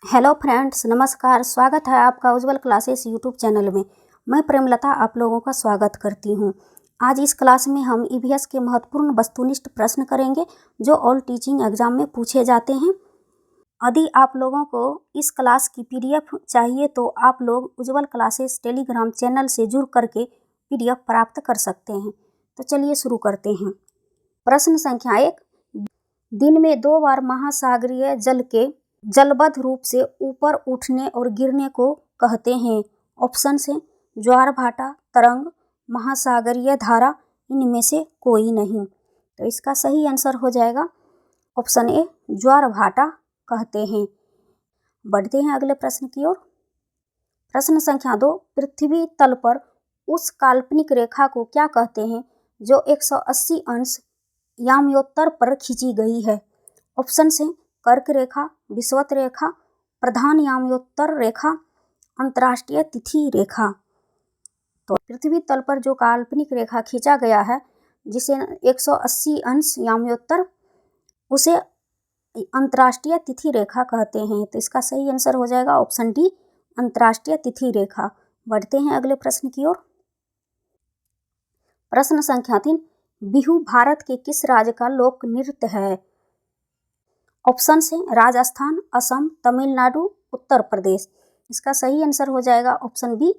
Hello friends, नमस्कार। स्वागत है आपका उज्जवल क्लासेस यूट्यूब चैनल में। मैं प्रेमलता आप लोगों का स्वागत करती हूं। आज इस क्लास में हम ईवीएस के महत्वपूर्ण वस्तुनिष्ठ प्रश्न करेंगे जो ऑल टीचिंग एग्जाम में पूछे जाते हैं। यदि आप लोगों को इस क्लास की पीडीएफ चाहिए तो आप लोग उज्जवल क्लासेस टेलीग्राम चैनल से जुड़ करके पीडीएफ प्राप्त कर सकते हैं। तो चलिए शुरू करते हैं। प्रश्न संख्या 1, दिन में 2 बार महासागरीय जल के जलबद्ध रूप से ऊपर उठने और गिरने को कहते हैं। ऑप्शन है ज्वार भाटा, तरंग, महासागरीय धारा, इनमें से कोई नहीं। तो इसका सही आंसर हो जाएगा ऑप्शन ए, ज्वार भाटा कहते हैं। बढ़ते हैं अगले प्रश्न की ओर। प्रश्न संख्या 2, पृथ्वी तल पर उस काल्पनिक रेखा को क्या कहते हैं जो 180 अंश याम्योत्तर पर खींची गई है। ऑप्शन है कर्क रेखा, विषुवत रेखा, प्रधान याम्योत्तर रेखा, अंतर्राष्ट्रीय तिथि रेखा। तो पृथ्वी तल पर जो काल्पनिक रेखा खींचा गया है जिसे 180 अंश याम्योत्तर, उसे अंतर्राष्ट्रीय तिथि रेखा कहते हैं। तो इसका सही आंसर हो जाएगा ऑप्शन डी, अंतर्राष्ट्रीय तिथि रेखा। बढ़ते हैं अगले प्रश्न की ओर। प्रश्न संख्या 3, बिहू भारत के किस राज्य का लोक नृत्य है। ऑप्शन है राजस्थान, असम, तमिलनाडु, उत्तर प्रदेश। इसका सही आंसर हो जाएगा ऑप्शन बी,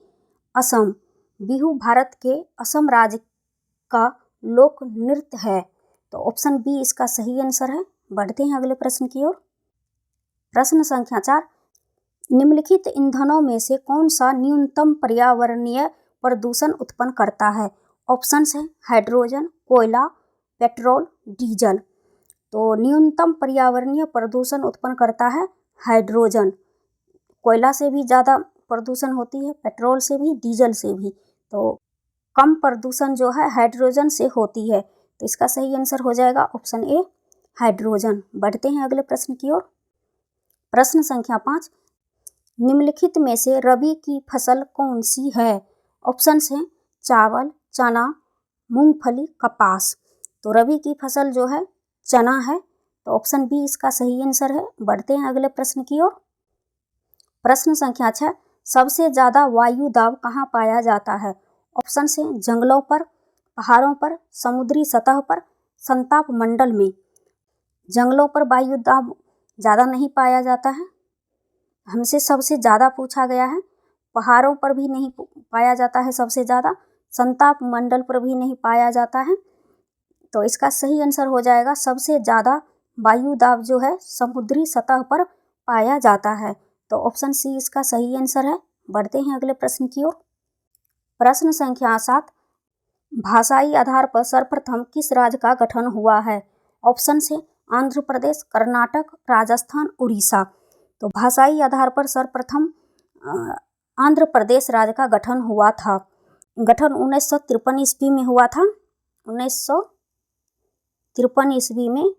असम। बिहू भारत के असम राज्य का लोक नृत्य है। तो ऑप्शन बी इसका सही आंसर है। बढ़ते हैं अगले प्रश्न की ओर। प्रश्न संख्या 4, निम्नलिखित ईंधनों में से कौन सा न्यूनतम पर्यावरणीय प्रदूषण उत्पन्न करता है। ऑप्शन है हाइड्रोजन, कोयला, पेट्रोल, डीजल। तो न्यूनतम पर्यावरणीय प्रदूषण उत्पन्न करता है हाइड्रोजन। कोयला से भी ज़्यादा प्रदूषण होती है, पेट्रोल से भी, डीजल से भी। तो कम प्रदूषण जो है हाइड्रोजन से होती है। तो इसका सही आंसर हो जाएगा ऑप्शन ए, हाइड्रोजन। बढ़ते हैं अगले प्रश्न की ओर। प्रश्न संख्या 5, निम्नलिखित में से रबी की फसल कौन सी है। ऑप्शन है चावल, चना, मूंगफली, कपास। तो रबी की फसल जो है चना है। तो ऑप्शन बी इसका सही आंसर है। बढ़ते हैं अगले प्रश्न की ओर। प्रश्न संख्या 6, सबसे ज़्यादा वायु दाब कहाँ पाया जाता है। ऑप्शन है जंगलों पर, पहाड़ों पर, समुद्री सतह पर, संताप मंडल में। जंगलों पर वायु दाब ज़्यादा नहीं पाया जाता है, हमसे सबसे ज़्यादा पूछा गया है। पहाड़ों पर भी नहीं पाया जाता है सबसे ज़्यादा, संताप मंडल पर भी नहीं पाया जाता है। तो इसका सही आंसर हो जाएगा सबसे ज़्यादा वायु दाब जो है समुद्री सतह पर पाया जाता है। तो ऑप्शन सी इसका सही आंसर है। बढ़ते हैं अगले प्रश्न की ओर। प्रश्न संख्या 7, भाषाई आधार पर सर्वप्रथम किस राज्य का गठन हुआ है। ऑप्शन है आंध्र प्रदेश, कर्नाटक, राजस्थान, उड़ीसा। तो भाषाई आधार पर सर्वप्रथम आंध्र प्रदेश राज्य का गठन हुआ था। गठन 1953 ईस्वी में हुआ था। 1953 ईस्वी में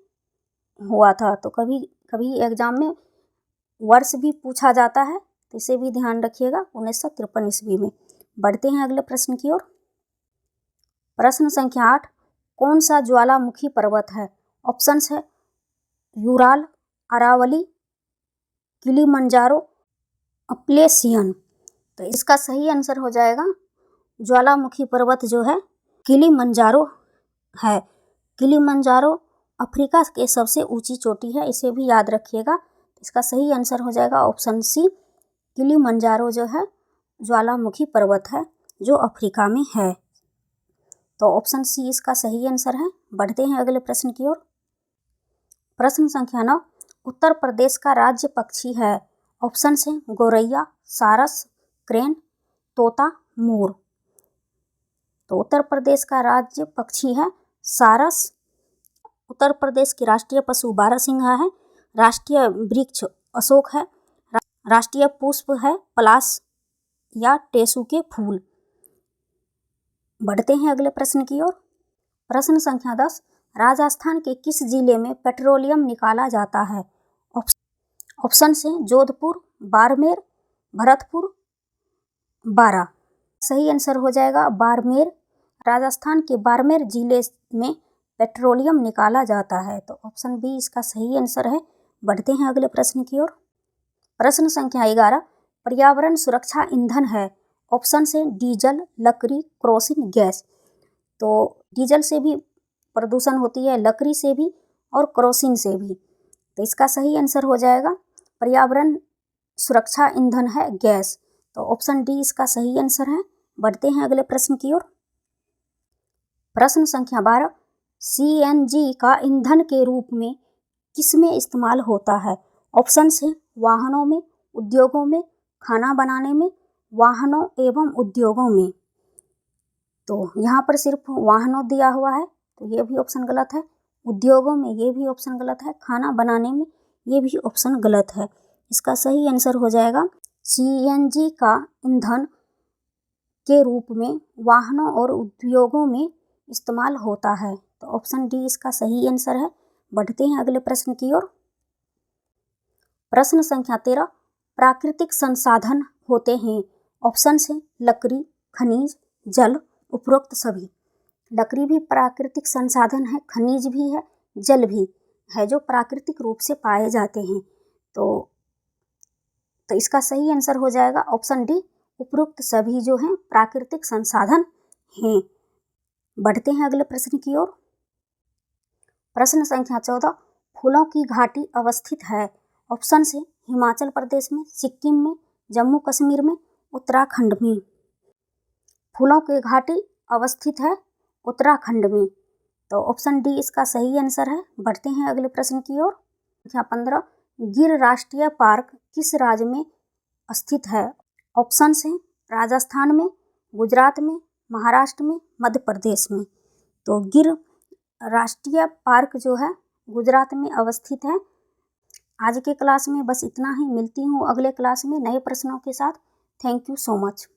हुआ था। तो कभी कभी एग्जाम में वर्ष भी पूछा जाता है, तो इसे भी ध्यान रखिएगा, 1953 ईस्वी में। बढ़ते हैं अगले प्रश्न की ओर। प्रश्न संख्या 8, कौन सा ज्वालामुखी पर्वत है। ऑप्शन है यूराल, अरावली, किलिमंजारो, अप्लेशियन। तो इसका सही आंसर हो जाएगा ज्वालामुखी पर्वत जो है किलिमंजारो है। किलिमंजारो अफ्रीका के सबसे ऊंची चोटी है, इसे भी याद रखिएगा। इसका सही आंसर हो जाएगा ऑप्शन सी, किलिमंजारो जो है ज्वालामुखी पर्वत है जो अफ्रीका में है। तो ऑप्शन सी इसका सही आंसर है। बढ़ते हैं अगले प्रश्न की ओर। प्रश्न संख्या 9, उत्तर प्रदेश का राज्य पक्षी है। ऑप्शन है गौरैया, सारस, क्रेन, तोता, मोर। तो उत्तर प्रदेश का राज्य पक्षी है सारस। उत्तर प्रदेश की राष्ट्रीय पशु बारहसिंघा है। राष्ट्रीय वृक्ष अशोक है। राष्ट्रीय पुष्प है पलाश या टेसू के फूल। बढ़ते हैं अगले प्रश्न की ओर। प्रश्न संख्या 10, राजस्थान के किस जिले में पेट्रोलियम निकाला जाता है। ऑप्शन से जोधपुर, बाड़मेर, भरतपुर, बारा। सही आंसर हो जाएगा बाड़मेर। राजस्थान के बाड़मेर जिले में पेट्रोलियम निकाला जाता है। तो ऑप्शन बी इसका सही आंसर है। बढ़ते हैं अगले प्रश्न की ओर। प्रश्न संख्या 11, पर्यावरण सुरक्षा ईंधन है। ऑप्शन से डीजल, लकड़ी, केरोसिन गैस। तो डीजल से भी प्रदूषण होती है, लकड़ी से भी और केरोसिन से भी। तो इसका सही आंसर हो जाएगा पर्यावरण सुरक्षा ईंधन है गैस। तो ऑप्शन डी इसका सही आंसर है। बढ़ते हैं अगले प्रश्न की ओर। प्रश्न संख्या 12, सीएनजी का ईंधन के रूप में किसमें इस्तेमाल होता है। ऑप्शन है वाहनों में, उद्योगों में, खाना बनाने में, वाहनों एवं उद्योगों में। तो यहाँ पर सिर्फ वाहनों दिया हुआ है, तो ये भी ऑप्शन गलत है। उद्योगों में ये भी ऑप्शन गलत है। खाना बनाने में ये भी ऑप्शन गलत है। इसका सही आंसर हो जाएगा सीएनजी का ईंधन के रूप में वाहनों और उद्योगों में इस्तेमाल होता है। तो ऑप्शन डी इसका सही आंसर है। बढ़ते हैं अगले प्रश्न की ओर। प्रश्न संख्या 13, प्राकृतिक संसाधन होते हैं। ऑप्शन है लकड़ी, खनिज, जल, उपरोक्त सभी। लकड़ी भी प्राकृतिक संसाधन है, खनिज भी है, जल भी है जो प्राकृतिक रूप से पाए जाते हैं। तो इसका सही आंसर हो जाएगा ऑप्शन डी, उपरोक्त सभी जो हैं प्राकृतिक संसाधन हैं। बढ़ते हैं अगले प्रश्न की ओर। प्रश्न संख्या 14, फूलों की घाटी अवस्थित है। ऑप्शन है हिमाचल प्रदेश में, सिक्किम में, जम्मू कश्मीर में, उत्तराखंड में। फूलों की घाटी अवस्थित है उत्तराखंड में। तो ऑप्शन डी इसका सही आंसर है। बढ़ते हैं अगले प्रश्न की ओर। संख्या 15, गिर राष्ट्रीय पार्क किस राज्य में स्थित है। ऑप्शन है राजस्थान में, गुजरात में, महाराष्ट्र में, मध्य प्रदेश में। तो गिर राष्ट्रीय पार्क जो है गुजरात में अवस्थित है। आज के क्लास में बस इतना ही। मिलती हूँ अगले क्लास में नए प्रश्नों के साथ। Thank you so much.